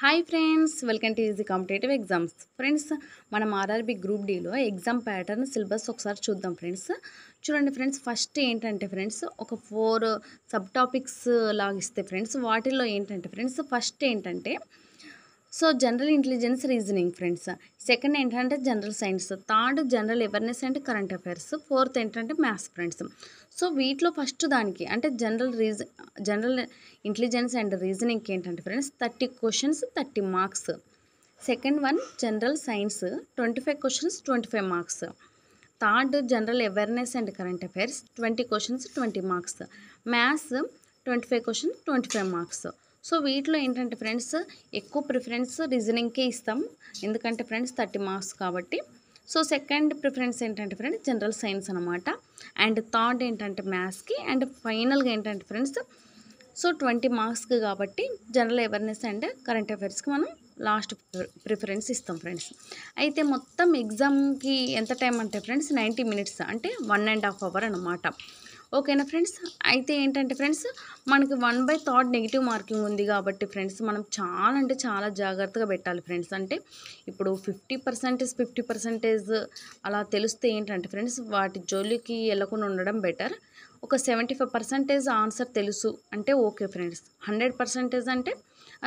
Hi friends, welcome to easy competitive exams. Friends, మనం RRB group డీలో exam pattern syllabus ఒకసారి చూద్దాం friends. చూడండి ఫ్రెండ్స్, ఫస్ట్ ఏంటంటే ఫ్రెండ్స్ ఒక 4 సబ్ టాపిక్స్ లాగా ఇస్తే ఫ్రెండ్స్, వాటిల్లో ఏంటంటే ఫ్రెండ్స్ ఫస్ట్ ఏంటంటే general intelligence reasoning friends. Second ఏంటంటే general science. Third general awareness and current affairs. Fourth ఏంటంటే మ్యాథ్స్ ఫ్రెండ్స్. వీటిలో ఫస్ట్ దానికి అంటే జనరల్ ఇంటెలిజెన్స్ అండ్ రీజనింగ్కి ఏంటంటే friends 30 questions 30 marks. Second one general science 25 questions 25 marks. Third general awareness and current affairs 20 questions 20 marks. Maths 25 questions 25 marks. వీటిలో ఏంటంటే friends ఎక్కువ preference రీజనింగ్కే ఇస్తాం, ఎందుకంటే ఫ్రెండ్స్ 30 మార్క్స్ కాబట్టి. సెకండ్ ప్రిఫరెన్స్ ఏంటంటే ఫ్రెండ్స్ జనరల్ సైన్స్ అనమాట. అండ్ థర్డ్ ఏంటంటే మ్యాథ్స్కి. అండ్ ఫైనల్గా ఏంటంటే ఫ్రెండ్స్ 20 మార్క్స్కి కాబట్టి జనరల్ అవేర్నెస్ అండ్ కరెంట్ అఫైర్స్కి మనం లాస్ట్ ప్రిఫరెన్స్ ఇస్తాం ఫ్రెండ్స్. అయితే మొత్తం ఎగ్జామ్కి ఎంత టైం అంటే ఫ్రెండ్స్ 90 మినిట్స్, అంటే 1.5 అవర్ అనమాట. ఓకేనా ఫ్రెండ్స్. అయితే ఏంటంటే ఫ్రెండ్స్ మనకి 1/3 నెగిటివ్ మార్కింగ్ ఉంది కాబట్టి ఫ్రెండ్స్ మనం చాలా అంటే చాలా జాగ్రత్తగా పెట్టాలి ఫ్రెండ్స్. అంటే ఇప్పుడు 50% అలా తెలిస్తే ఏంటంటే ఫ్రెండ్స్ వాటి జోలికి వెళ్ళకుండా ఉండడం బెటర్. ఒక 75% ఆన్సర్ తెలుసు అంటే ఓకే ఫ్రెండ్స్. 100% అంటే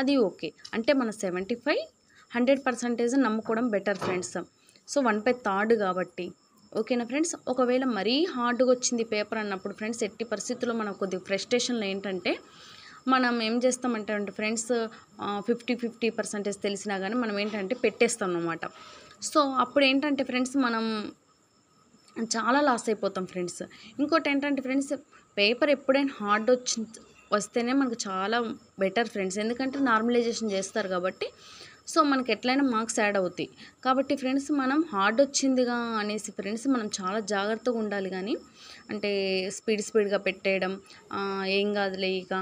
అది ఓకే. అంటే మన 75-100% నమ్ముకోవడం బెటర్ ఫ్రెండ్స్. 1/3 కాబట్టి ఓకేనా ఫ్రెండ్స్. ఒకవేళ మరీ హార్డ్గా వచ్చింది పేపర్ అన్నప్పుడు ఫ్రెండ్స్ ఎట్టి పరిస్థితుల్లో మనం కొద్దిగా ఫ్రస్ట్రేషన్లో ఏంటంటే మనం ఏం చేస్తామంటే ఫ్రెండ్స్ 50% తెలిసినా కానీ మనం ఏంటంటే పెట్టేస్తాం అన్నమాట. అప్పుడు ఏంటంటే ఫ్రెండ్స్ మనం చాలా లాస్ అయిపోతాం ఫ్రెండ్స్. ఇంకోటి ఏంటంటే ఫ్రెండ్స్ పేపర్ ఎప్పుడైనా హార్డ్ వస్తేనే మనకు చాలా బెటర్ ఫ్రెండ్స్, ఎందుకంటే నార్మలైజేషన్ చేస్తారు కాబట్టి మనకి ఎట్లయినా మార్క్స్ యాడ్ అవుతాయి కాబట్టి ఫ్రెండ్స్ మనం హార్డ్ వచ్చిందిగా అనేసి ఫ్రెండ్స్ మనం చాలా జాగ్రత్తగా ఉండాలి. కానీ అంటే స్పీడ్గా పెట్టేయడం, ఏం కాదులే ఇక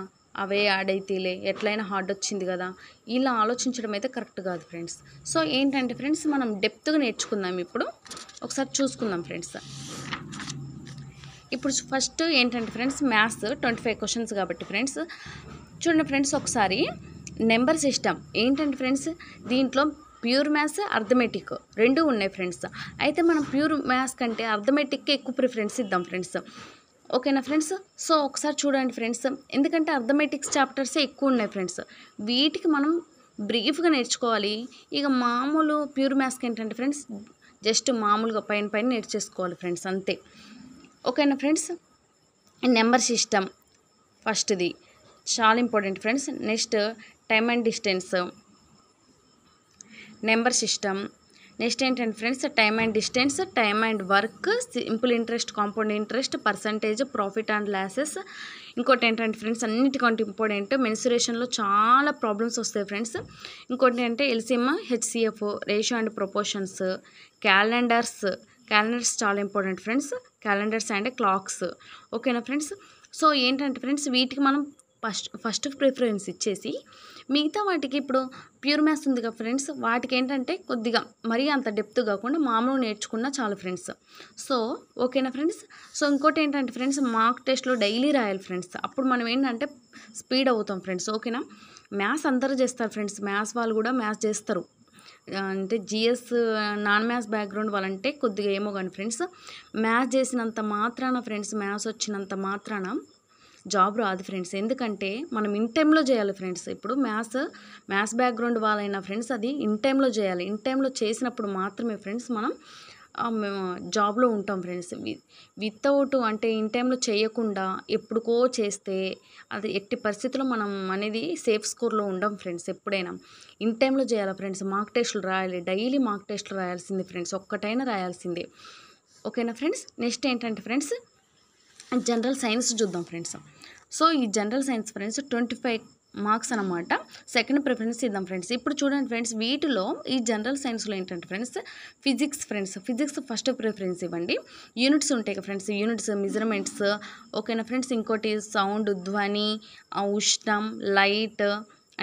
అవే యాడ్ అయితేలే ఎట్లయినా హార్డ్ వచ్చింది కదా ఇలా ఆలోచించడం అయితే కరెక్ట్ కాదు ఫ్రెండ్స్. ఏంటంటే ఫ్రెండ్స్ మనం డెప్త్గా నేర్చుకుందాం. ఇప్పుడు ఒకసారి చూసుకుందాం ఫ్రెండ్స్. ఇప్పుడు ఫస్ట్ ఏంటంటే ఫ్రెండ్స్ మ్యాథ్స్ 25 క్వశ్చన్స్ కాబట్టి ఫ్రెండ్స్ చూడండి ఫ్రెండ్స్, ఒకసారి నెంబర్ సిస్టమ్ ఏంటంటే ఫ్రెండ్స్ దీంట్లో ప్యూర్ మ్యాథ్స్ అర్థమెటిక్ రెండు ఉన్నాయి ఫ్రెండ్స్. అయితే మనం ప్యూర్ మ్యాథ్స్ కంటే అర్థమెటిక్కి ఎక్కువ ప్రిఫరెన్స్ ఇద్దాం ఫ్రెండ్స్. ఓకేనా ఫ్రెండ్స్. ఒకసారి చూడండి ఫ్రెండ్స్, ఎందుకంటే అర్థమెటిక్స్ చాప్టర్సే ఎక్కువ ఉన్నాయి ఫ్రెండ్స్. వీటికి మనం బ్రీఫ్గా నేర్చుకోవాలి. ఇక మామూలు ప్యూర్ మ్యాథ్స్కి ఏంటంటే ఫ్రెండ్స్ జస్ట్ మామూలుగా పైన నేర్చేసుకోవాలి ఫ్రెండ్స్, అంతే. ఓకేనా ఫ్రెండ్స్. నెంబర్ సిస్టమ్ ఫస్ట్ది చాలా important friends. Next time and distance, number system. Next ఏంటంటే friends time and distance, time and work, simple interest, compound interest, percentage, profit and losses. ఇంకోటి ఏంటంటే ఫ్రెండ్స్ అన్నిటికంటే ఇంపార్టెంట్ మెన్సురేషన్లో చాలా ప్రాబ్లమ్స్ వస్తాయి ఫ్రెండ్స్. ఇంకోటి అంటే LCM, HCF, ratio and proportions, calendars చాలా important friends. Calendars and clocks. ఓకేనా ఫ్రెండ్స్. ఏంటంటే ఫ్రెండ్స్ వీటికి మనం ఫస్ట్ ప్రిఫరెన్స్ ఇచ్చేసి మిగతా వాటికి ఇప్పుడు ప్యూర్ మ్యాథ్స్ ఉంది కదా ఫ్రెండ్స్, వాటికి ఏంటంటే కొద్దిగా మరీ అంత డెప్త్ కాకుండా మామూలు నేర్చుకున్నా చాలు ఫ్రెండ్స్. ఓకేనా ఫ్రెండ్స్. ఇంకోటి ఏంటంటే ఫ్రెండ్స్ మార్క్ టెస్ట్లో డైలీ రాయాలి ఫ్రెండ్స్. అప్పుడు మనం ఏంటంటే స్పీడ్ అవుతాం ఫ్రెండ్స్. ఓకేనా. మ్యాథ్స్ అందరూ చేస్తారు ఫ్రెండ్స్, మ్యాథ్స్ వాళ్ళు కూడా మ్యాథ్స్ చేస్తారు. అంటే జిఎస్ నాన్ మ్యాథ్స్ బ్యాక్గ్రౌండ్ వాళ్ళంటే కొద్దిగా ఏమో కానీ ఫ్రెండ్స్ మ్యాథ్స్ చేసినంత మాత్రాన ఫ్రెండ్స్, మ్యాథ్స్ వచ్చినంత మాత్రాన జాబ్ రాదు ఫ్రెండ్స్. ఎందుకంటే మనం ఇన్ టైంలో చేయాలి ఫ్రెండ్స్. ఇప్పుడు మ్యాథ్స్ బ్యాక్గ్రౌండ్ వాళ్ళైనా ఫ్రెండ్స్ అది ఇన్ టైంలో చేయాలి. ఇన్ టైంలో చేసినప్పుడు మాత్రమే ఫ్రెండ్స్ మనం జాబ్లో ఉంటాం ఫ్రెండ్స్. వితౌట్ అంటే ఇన్ టైంలో చేయకుండా ఎప్పుడుకో చేస్తే అది ఎట్టి పరిస్థితుల్లో మనం అనేది సేఫ్ స్కోర్లో ఉండం ఫ్రెండ్స్. ఎప్పుడైనా ఇన్ టైంలో చేయాలి ఫ్రెండ్స్. మార్క్ టెస్టులు రాయాలి, డైలీ మార్క్ టెస్టులు రాయాల్సిందే ఫ్రెండ్స్, ఒక్కటైనా రాయాల్సిందే. ఓకేనా ఫ్రెండ్స్. నెక్స్ట్ ఏంటంటే ఫ్రెండ్స్ జనరల్ సైన్స్ చూద్దాం ఫ్రెండ్స్. ఈ జనరల్ సైన్స్ ఫ్రెండ్స్ 25 మార్క్స్ అనమాట. సెకండ్ ప్రిఫరెన్స్ ఇద్దాం ఫ్రెండ్స్. ఇప్పుడు చూడండి ఫ్రెండ్స్ వీటిలో ఈ జనరల్ సైన్స్లో ఏంటంటే ఫ్రెండ్స్ ఫిజిక్స్ ఫస్ట్ ప్రిఫరెన్స్ ఇవ్వండి. యూనిట్స్ ఉంటాయి కదా ఫ్రెండ్స్, యూనిట్స్ మెజర్మెంట్స్. ఓకేనా ఫ్రెండ్స్. ఇంకోటి సౌండ్, ధ్వని, ఉష్ణం, లైట్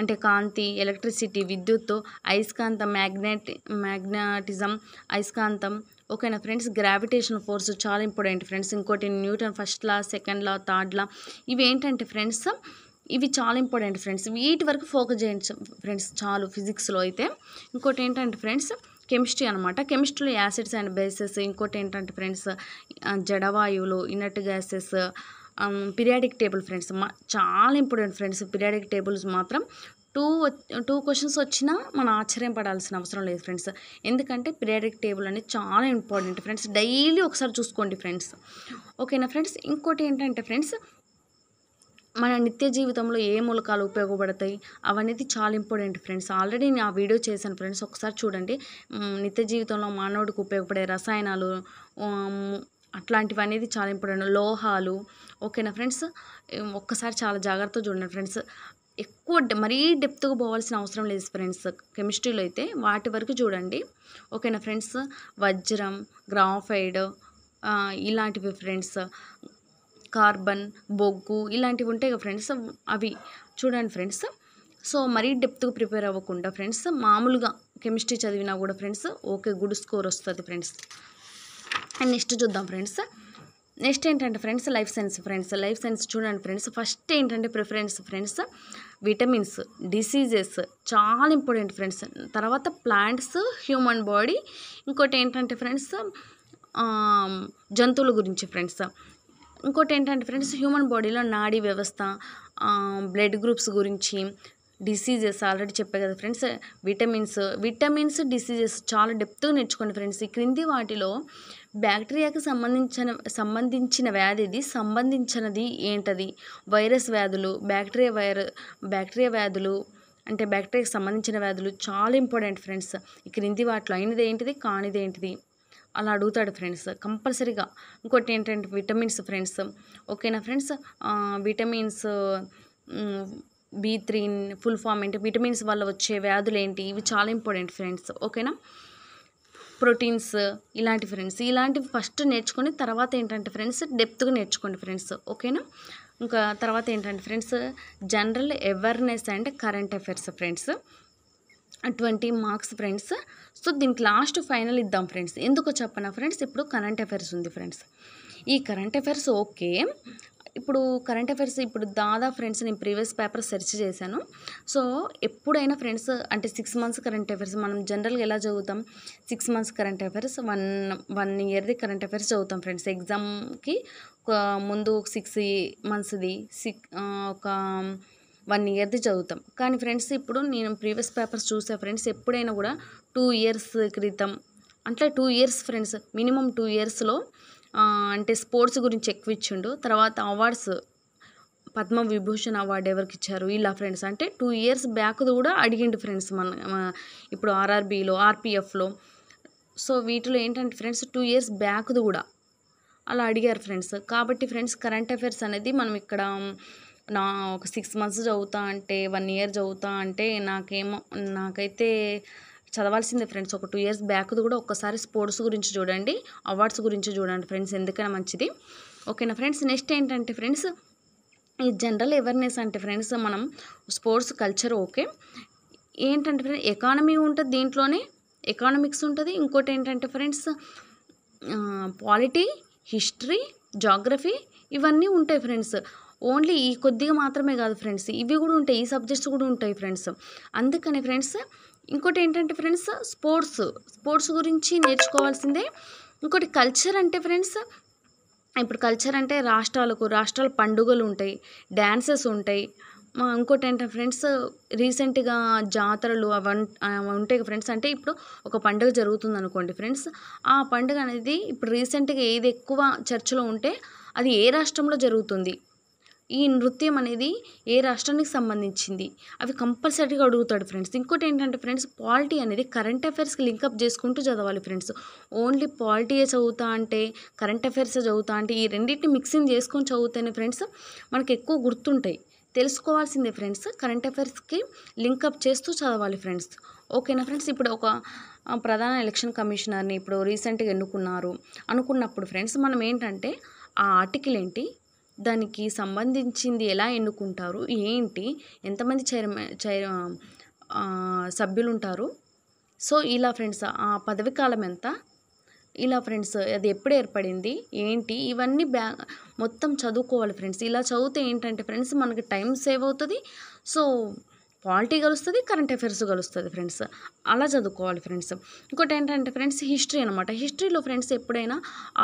అంటే కాంతి, ఎలక్ట్రిసిటీ విద్యుత్, అయస్కాంతం మ్యాగ్నటిజం అయస్కాంతం. ఓకేనా ఫ్రెండ్స్. గ్రావిటేషన్ ఫోర్స్ చాలా ఇంపార్టెంట్ ఫ్రెండ్స్. ఇంకోటి న్యూటన్ ఫస్ట్ లా, సెకండ్ లా, థర్డ్ లా. ఇవి ఏంటంటే ఫ్రెండ్స్ ఇవి చాలా ఇంపార్టెంట్ ఫ్రెండ్స్. వీటి వరకు ఫోకస్ చేయండి ఫ్రెండ్స్ చాలు ఫిజిక్స్లో అయితే. ఇంకోటి ఏంటంటే ఫ్రెండ్స్ కెమిస్ట్రీ అనమాట. కెమిస్ట్రీలో యాసిడ్స్ అండ్ బేసెస్, ఇంకోటి ఏంటంటే ఫ్రెండ్స్ జడవాయువులు, inert gases, periodic table friends చాలా ఇంపార్టెంట్ ఫ్రెండ్స్. పీరియాడిక్ టేబుల్స్ మాత్రం టూ క్వశ్చన్స్ వచ్చినా మనం ఆశ్చర్యం పడాల్సిన అవసరం లేదు ఫ్రెండ్స్. ఎందుకంటే పీరియాడిక్ టేబుల్ అనేది చాలా ఇంపార్టెంట్ ఫ్రెండ్స్. డైలీ ఒకసారి చూసుకోండి ఫ్రెండ్స్. ఓకేనా ఫ్రెండ్స్. ఇంకోటి ఏంటంటే ఫ్రెండ్స్ మన నిత్య జీవితంలో ఏ మూలకాలు ఉపయోగపడతాయి అవనేది చాలా ఇంపార్టెంట్ ఫ్రెండ్స్. ఆల్రెడీ నేను ఆ వీడియో చేశాను ఫ్రెండ్స్, ఒకసారి చూడండి. నిత్య జీవితంలో మానవుడికి ఉపయోగపడే రసాయనాలు అట్లాంటివి అనేది చాలా ఇంపార్టెంట్. లోహాలు. ఓకేనా ఫ్రెండ్స్. ఒక్కసారి చాలా జాగ్రత్తగా చూడండి ఫ్రెండ్స్. ఎక్కువ మరీ డెప్త్గా పోవాల్సిన అవసరం లేదు ఫ్రెండ్స్ కెమిస్ట్రీలో అయితే. వాటి వరకు చూడండి. ఓకేనా ఫ్రెండ్స్. వజ్రం, గ్రాఫైడ్ ఇలాంటివి ఫ్రెండ్స్, కార్బన్, బొగ్గు ఇలాంటివి ఉంటాయి కదా ఫ్రెండ్స్, అవి చూడండి ఫ్రెండ్స్. సో మరీ డెప్త్గా ప్రిపేర్ అవ్వకుండా ఫ్రెండ్స్ మామూలుగా కెమిస్ట్రీ చదివినా కూడా ఫ్రెండ్స్ ఓకే గుడ్ స్కోర్ వస్తుంది ఫ్రెండ్స్. అండ్ నెక్స్ట్ చూద్దాం ఫ్రెండ్స్. నెక్స్ట్ ఏంటంటే friends life science friends. Life science చూడండి ఫ్రెండ్స్. ఫస్ట్ ఏంటంటే ప్రిఫరెన్స్ ఫ్రెండ్స్ విటమిన్స్, డిసీజెస్ చాలా ఇంపార్టెంట్ ఫ్రెండ్స్. తర్వాత ప్లాంట్స్, హ్యూమన్ బాడీ, ఇంకోటి ఏంటంటే ఫ్రెండ్స్ జంతువుల గురించి ఫ్రెండ్స్. ఇంకోటి ఏంటంటే ఫ్రెండ్స్ హ్యూమన్ బాడీలో నాడీ వ్యవస్థ, బ్లడ్ గ్రూప్స్ గురించి, డిసీజెస్ ఆల్రెడీ చెప్పే కదా ఫ్రెండ్స్. విటమిన్స్ డిసీజెస్ చాలా డెప్త్గా నేర్చుకోండి ఫ్రెండ్స్. ఈ క్రింది వాటిలో బ్యాక్టీరియాకి సంబంధించిన వ్యాధిది సంబంధించినది ఏంటది? వైరస్ వ్యాధులు, బ్యాక్టీరియా వ్యాధులు అంటే బ్యాక్టీరియాకి సంబంధించిన వ్యాధులు చాలా ఇంపార్టెంట్ ఫ్రెండ్స్. ఈ క్రింది వాటిలో అయినది ఏంటిది, కానిది ఏంటిది అలా అడుగుతాడు ఫ్రెండ్స్ కంపల్సరీగా. ఇంకోటి ఏంటంటే విటమిన్స్ ఫ్రెండ్స్. ఓకేనా friends. Vitamins B3 full form ఏంటి, విటమిన్స్ వల్ల వచ్చే వ్యాధులు ఏంటి, ఇవి చాలా ఇంపార్టెంట్ ఫ్రెండ్స్. ఓకేనా. ప్రోటీన్స్ ఇలాంటి ఫ్రెండ్స్, ఇలాంటివి ఫస్ట్ నేర్చుకొని తర్వాత ఏంటంటే ఫ్రెండ్స్ డెప్త్గా నేర్చుకోండి ఫ్రెండ్స్. ఓకేనా. ఇంకా తర్వాత ఏంటంటే friends general awareness and current affairs friends. 20 marks friends. So దీనికి లాస్ట్ ఫైనల్ ఇద్దాం ఫ్రెండ్స్. ఎందుకో చెప్పనా ఫ్రెండ్స్. ఇప్పుడు కరెంట్ అఫైర్స్ ఉంది ఫ్రెండ్స్. ఈ కరెంట్ అఫైర్స్ ఓకే. ఇప్పుడు కరెంట్ అఫైర్స్ ఇప్పుడు దాదాపు ఫ్రెండ్స్ నేను ప్రీవియస్ పేపర్ సెర్చ్ చేశాను. సో ఎప్పుడైనా ఫ్రెండ్స్ అంటే 6 మంత్స్ కరెంట్ అఫైర్స్ మనం జనరల్గా ఎలా చదువుతాం, 6 మంత్స్ కరెంట్ అఫైర్స్, వన్ ఇయర్ది కరెంట్ అఫైర్స్ చదువుతాం ఫ్రెండ్స్. ఎగ్జామ్కి ముందు 6 మంత్స్ది ఒక 1 ఇయర్ది చదువుతాం. కానీ ఫ్రెండ్స్ ఇప్పుడు నేను ప్రీవియస్ పేపర్స్ చూసా ఫ్రెండ్స్. ఎప్పుడైనా కూడా 2 ఇయర్స్ క్రితం అంటే 2 ఇయర్స్ ఫ్రెండ్స్, మినిమం 2 ఇయర్స్లో అంటే స్పోర్ట్స్ గురించి ఎక్కువ ఇచ్చిండు. తర్వాత అవార్డ్స్, పద్మవిభూషణ్ అవార్డు ఎవరికి ఇచ్చారు ఇలా ఫ్రెండ్స్. అంటే 2 ఇయర్స్ బ్యాక్ కూడా అడిగిండు ఫ్రెండ్స్ ఇప్పుడు ఆర్ఆర్బీలో, ఆర్పిఎఫ్లో. సో వీటిలో ఏంటంటే ఫ్రెండ్స్ 2 ఇయర్స్ బ్యాక్ది కూడా అలా అడిగారు ఫ్రెండ్స్. కాబట్టి ఫ్రెండ్స్ కరెంట్ అఫైర్స్ అనేది మనం ఇక్కడ ఒక 6 మంత్స్ చదువుతా అంటే 1 ఇయర్ చదువుతా అంటే నాకైతే చదవాల్సిందే ఫ్రెండ్స్. ఒక 2 ఇయర్స్ బ్యాక్ది కూడా ఒక్కసారి స్పోర్ట్స్ గురించి చూడండి, అవార్డ్స్ గురించి చూడండి ఫ్రెండ్స్, ఎందుకైనా మంచిది. ఓకేనా ఫ్రెండ్స్. నెక్స్ట్ ఏంటంటే ఫ్రెండ్స్ ఈ జనరల్ అవేర్నెస్ అంటే ఫ్రెండ్స్ మనం స్పోర్ట్స్ కల్చర్ ఓకే. ఏంటంటే ఫ్రెండ్స్ ఎకానమీ ఉంటుంది దీంట్లోనే, ఎకానమిక్స్ ఉంటుంది. ఇంకోటి ఏంటంటే ఫ్రెండ్స్ పాలిటీ, హిస్టరీ, జాగ్రఫీ ఇవన్నీ ఉంటాయి ఫ్రెండ్స్. ఓన్లీ ఈ కొద్దిగా మాత్రమే కాదు ఫ్రెండ్స్, ఇవి కూడా ఉంటాయి, ఈ సబ్జెక్ట్స్ కూడా ఉంటాయి ఫ్రెండ్స్. అందుకని ఫ్రెండ్స్ ఇంకోటి ఏంటంటే ఫ్రెండ్స్ స్పోర్ట్స్ గురించి నేర్చుకోవాల్సిందే. ఇంకోటి కల్చర్ అంటే ఫ్రెండ్స్ ఇప్పుడు కల్చర్ అంటే రాష్ట్రాల పండుగలు ఉంటాయి, డ్యాన్సెస్ ఉంటాయి. ఇంకోటి ఏంటంటే ఫ్రెండ్స్ రీసెంట్గా జాతరలు అవి ఉంటాయి ఫ్రెండ్స్. అంటే ఇప్పుడు ఒక పండుగ జరుగుతుంది అనుకోండి ఫ్రెండ్స్, ఆ పండుగ అనేది ఇప్పుడు రీసెంట్గా ఏది ఎక్కువ చర్చలో ఉంటే అది ఏ రాష్ట్రంలో జరుగుతుంది, ఈ నృత్యం అనేది ఏ రాష్ట్రానికి సంబంధించింది, అవి కంపల్సరీగా అడుగుతాడు ఫ్రెండ్స్. ఇంకోటి ఏంటంటే ఫ్రెండ్స్ పాలిటీ అనేది కరెంట్ అఫైర్స్కి లింకప్ చేసుకుంటూ చదవాలి ఫ్రెండ్స్. ఓన్లీ పాలిటీయే చదువుతా అంటే, కరెంట్ అఫైర్స్ చదువుతా అంటే ఈ రెండింటిని మిక్సింగ్ చేసుకొని చదివితేనే ఫ్రెండ్స్ మనకు ఎక్కువ గుర్తుంటాయి. తెలుసుకోవాల్సిందే ఫ్రెండ్స్, కరెంట్ అఫైర్స్కి లింకప్ చేస్తూ చదవాలి ఫ్రెండ్స్. ఓకేనా ఫ్రెండ్స్. ఇప్పుడు ఒక ప్రధాన ఎలక్షన్ కమిషనర్ని ఇప్పుడు రీసెంట్గా అనుకున్నప్పుడు ఫ్రెండ్స్ మనం ఏంటంటే ఆ ఆర్టికల్ ఏంటి, దానికి సంబంధించింది ఎలా ఎన్నుకుంటారు, ఏంటి, ఎంతమంది సభ్యులు ఉంటారు, సో ఇలా ఫ్రెండ్స్ ఆ పదవి కాలం ఎంత, ఇలా ఫ్రెండ్స్ అది ఎప్పుడు ఏర్పడింది ఏంటి ఇవన్నీ మొత్తం చదువుకోవాలి ఫ్రెండ్స్. ఇలా చదివితే ఏంటంటే ఫ్రెండ్స్ మనకి టైం సేవ్ అవుతుంది. సో పాలిటీ కలుస్తుంది, కరెంట్ అఫైర్స్ కలుస్తుంది ఫ్రెండ్స్. అలా చదువుకోవాలి ఫ్రెండ్స్. ఇంకోటి ఏంటంటే ఫ్రెండ్స్ హిస్టరీ అనమాట. హిస్టరీలో ఫ్రెండ్స్ ఎప్పుడైనా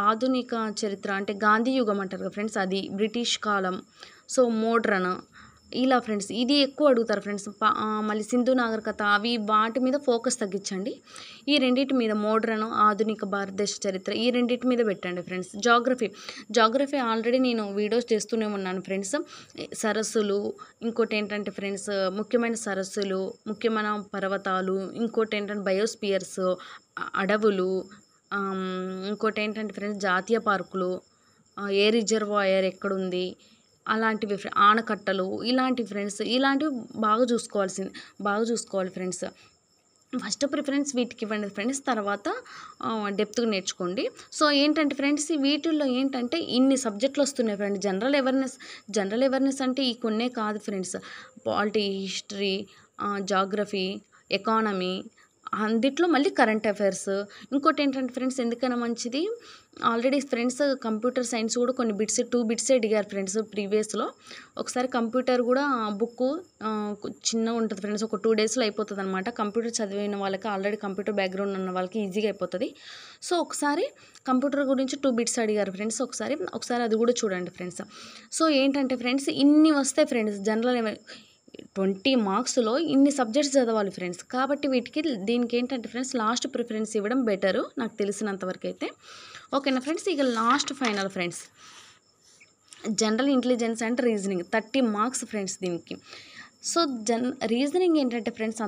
ఆధునిక చరిత్ర అంటే గాంధీ యుగం అంటారు కదా ఫ్రెండ్స్, అది బ్రిటిష్ కాలం, సో మోడ్రన్ ఇలా ఫ్రెండ్స్ ఇది ఎక్కువ అడుగుతారు ఫ్రెండ్స్. మళ్ళీ సింధు నాగరికత అవి వాటి మీద ఫోకస్ తగ్గించండి. ఈ రెండింటి మీద మోడ్రన్ ఆధునిక భారతదేశ చరిత్ర ఈ రెండింటి మీద పెట్టండి ఫ్రెండ్స్. జాగ్రఫీ ఆల్రెడీ నేను వీడియోస్ చేస్తూనే ఉన్నాను ఫ్రెండ్స్. సరస్సులు, ఇంకోటి ఏంటంటే ఫ్రెండ్స్ ముఖ్యమైన సరస్సులు, ముఖ్యమైన పర్వతాలు, ఇంకోటి ఏంటంటే బయోస్పియర్స్ అడవులు, ఇంకోటి ఏంటంటే ఫ్రెండ్స్ జాతీయ పార్కులు, ఏ రిజర్వాయర్ ఎక్కడుంది, అలాంటివి ఆనకట్టలు ఇలాంటివి ఫ్రెండ్స్. ఇలాంటివి బాగా చూసుకోవాలి ఫ్రెండ్స్. ఫస్ట్ ప్రిఫరెన్స్ వీటికి ఇవ్వండి ఫ్రెండ్స్, తర్వాత డెప్త్గా నేర్చుకోండి. సో ఏంటంటే ఫ్రెండ్స్ వీటిల్లో ఏంటంటే ఇన్ని సబ్జెక్టులు వస్తున్నాయి ఫ్రెండ్స్. జనరల్ అవేర్నెస్ అంటే ఈ కొన్నే కాదు friends. Polity, history, geography, economy, అందుట్లో మళ్ళీ కరెంట్ అఫైర్స్. ఇంకోటి ఏంటంటే ఫ్రెండ్స్ ఎందుకైనా మంచిది, ఆల్రెడీ ఫ్రెండ్స్ కంప్యూటర్ సైన్స్ కూడా కొన్ని 2 బిట్స్ అడిగారు ఫ్రెండ్స్ ప్రీవియస్లో. ఒకసారి కంప్యూటర్ కూడా బుక్ చిన్నగా ఉంటుంది ఫ్రెండ్స్, ఒక 2 డేస్లో అయిపోతుంది అనమాట. కంప్యూటర్ చదివిన వాళ్ళకి, ఆల్రెడీ కంప్యూటర్ బ్యాక్గ్రౌండ్ ఉన్న వాళ్ళకి ఈజీగా అయిపోతుంది. సో ఒకసారి కంప్యూటర్ గురించి 2 బిట్స్ అడిగారు ఫ్రెండ్స్, ఒకసారి అది కూడా చూడండి ఫ్రెండ్స్. సో ఏంటంటే ఫ్రెండ్స్ ఇన్ని వస్తాయి ఫ్రెండ్స్. 20 మార్క్స్లో ఇన్ని సబ్జెక్ట్స్ చదవాలి ఫ్రెండ్స్. కాబట్టి దీనికి ఏంటంటే ఫ్రెండ్స్ లాస్ట్ ప్రిఫరెన్స్ ఇవ్వడం బెటరు నాకు తెలిసినంతవరకు అయితే. ఓకేనా ఫ్రెండ్స్. ఇక last final friends general intelligence and reasoning 30 marks friends దీనికి. సో రీజనింగ్ ఏంటంటే ఫ్రెండ్స్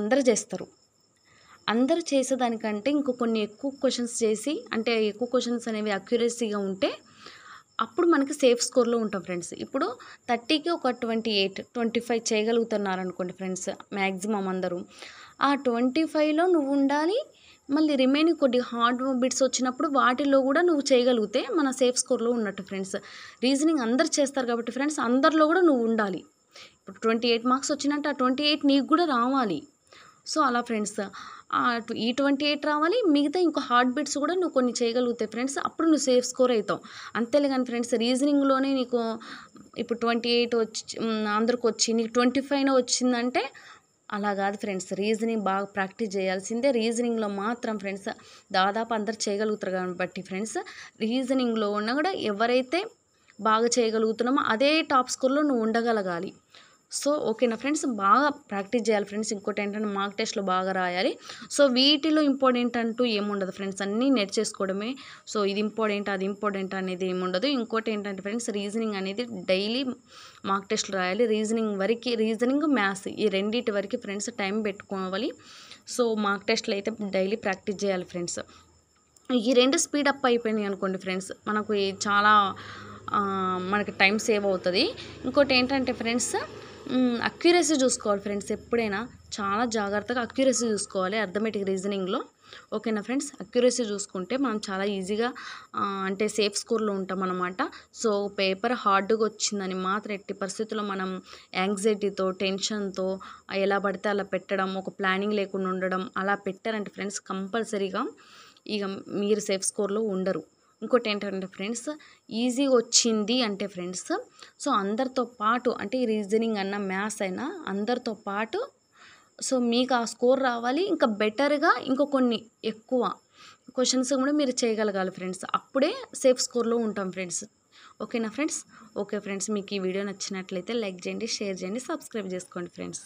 అందరూ చేసేదానికంటే ఇంకో కొన్ని ఎక్కువ క్వశ్చన్స్ చేసి, అంటే ఎక్కువ క్వశ్చన్స్ అనేవి అక్యురసీగా ఉంటే అప్పుడు మనకి సేఫ్ స్కోర్లో ఉంటాం ఫ్రెండ్స్. ఇప్పుడు 30కి ఒక 28, 25 చేయగలుగుతున్నారు అనుకోండి ఫ్రెండ్స్ మ్యాక్సిమం అందరూ. ఆ 25లో నువ్వు ఉండాలి. మళ్ళీ రిమైనింగ్ కొద్ది హార్డ్ బిట్స్ వచ్చినప్పుడు వాటిల్లో కూడా నువ్వు చేయగలిగితే మన సేఫ్ స్కోర్లో ఉన్నట్టు ఫ్రెండ్స్. రీజనింగ్ అందరు చేస్తారు కాబట్టి ఫ్రెండ్స్ అందరిలో కూడా నువ్వు ఉండాలి. ఇప్పుడు 28 మార్క్స్ వచ్చినట్టు ఆ 28 నీకు కూడా రావాలి. సో అలా ఫ్రెండ్స్ ఈ 28 రావాలి, మిగతా ఇంకో హార్డ్ బిట్స్ కూడా నువ్వు కొన్ని చేయగలుగుతాయి ఫ్రెండ్స్. అప్పుడు నువ్వు సేఫ్ స్కోర్ అవుతావు. అంతేలే కానీ ఫ్రెండ్స్ రీజనింగ్లోనే నీకు ఇప్పుడు 28 అందరికి వచ్చి నీకు 25 వచ్చిందంటే అలా కాదు ఫ్రెండ్స్. రీజనింగ్ బాగా ప్రాక్టీస్ చేయాల్సిందే. రీజనింగ్లో మాత్రం ఫ్రెండ్స్ దాదాపు అందరు చేయగలుగుతారు కాబట్టి ఫ్రెండ్స్ రీజనింగ్లో ఉన్నా కూడా ఎవరైతే బాగా చేయగలుగుతున్నామో అదే టాప్ స్కోర్లో నువ్వు ఉండగలగాలి. సో ఓకేనా ఫ్రెండ్స్, బాగా ప్రాక్టీస్ చేయాలి ఫ్రెండ్స్. ఇంకోటి ఏంటంటే మార్క్ టెస్ట్లో బాగా రాయాలి. సో వీటిలో ఇంపార్టెంట్ అంటూ ఏముండదు ఫ్రెండ్స్, అన్నీ నేర్చేసుకోవడమే. సో ఇది ఇంపార్టెంట్ అది ఇంపార్టెంట్ అనేది ఏముండదు. ఇంకోటి ఏంటంటే ఫ్రెండ్స్ రీజనింగ్ అనేది డైలీ మార్క్ టెస్ట్లు రాయాలి. రీజనింగ్ మ్యాథ్స్ ఈ రెండింటి వరకు ఫ్రెండ్స్ టైం పెట్టుకోవాలి. సో మార్క్ టెస్ట్లు అయితే డైలీ ప్రాక్టీస్ చేయాలి ఫ్రెండ్స్. ఈ 2 స్పీడప్ అయిపోయినాయి అనుకోండి ఫ్రెండ్స్ మనకు చాలా మనకి టైం సేవ్ అవుతుంది. ఇంకోటి ఏంటంటే ఫ్రెండ్స్ అక్యురసీ చూసుకోవాలి ఫ్రెండ్స్. ఎప్పుడైనా చాలా జాగ్రత్తగా అక్యురసీ చూసుకోవాలి అర్థమెటిక్ రీజనింగ్లో. ఓకేనా ఫ్రెండ్స్, అక్యురసీ చూసుకుంటే మనం చాలా ఈజీగా అంటే సేఫ్ స్కోర్లో ఉంటాం అన్నమాట. సో పేపర్ హార్డ్గా వచ్చిందని మాత్రం ఎట్టి పరిస్థితుల్లో మనం యాంగ్జైటీతో టెన్షన్తో ఎలా పడితే అలా పెట్టడం, ఒక ప్లానింగ్ లేకుండా ఉండడం అలా పెట్టారంటే ఫ్రెండ్స్ కంపల్సరీగా ఇక మీరు సేఫ్ స్కోర్లో ఉండరు. ఇంకోటి ఏంటంటే ఫ్రెండ్స్ ఈజీగా వచ్చింది అంటే ఫ్రెండ్స్ సో అందరితో పాటు అంటే రీజనింగ్ అన్న మ్యాథ్స్ అయినా అందరితో పాటు సో మీకు ఆ స్కోర్ రావాలి. ఇంకా బెటర్గా ఇంకో కొన్ని ఎక్కువ క్వశ్చన్స్ కూడా మీరు చేయగలగాలి ఫ్రెండ్స్. అప్పుడే సేఫ్ స్కోర్లో ఉంటాం ఫ్రెండ్స్. ఓకేనా ఫ్రెండ్స్. ఓకే ఫ్రెండ్స్, మీకు ఈ వీడియో నచ్చినట్లయితే లైక్ చేయండి, షేర్ చేయండి, సబ్స్క్రైబ్ చేసుకోండి ఫ్రెండ్స్.